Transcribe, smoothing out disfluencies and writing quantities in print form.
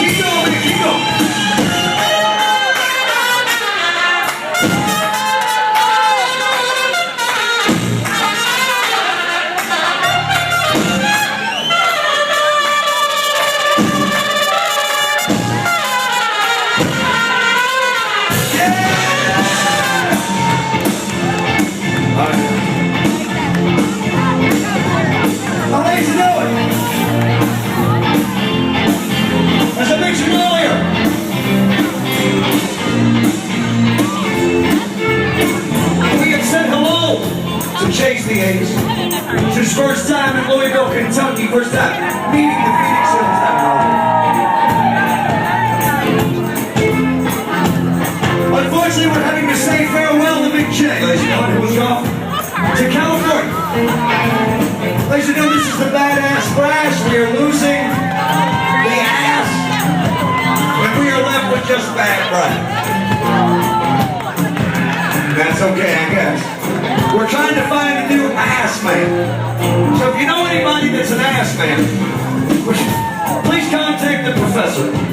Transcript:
Keep going, man, keep going. Chase the A's. It's his first time in Louisville, Kentucky. First time meeting the Phoenix Suns. Unfortunately, we're having to say farewell to Big J. Ladies and gentlemen, who was off to California. Ladies and gentlemen, this is the Badass Splash. We are losing the ass, and we are left with just bad breath. That's okay, I guess. We're trying to find a new ass man. So if you know anybody that's an ass man, please contact the professor.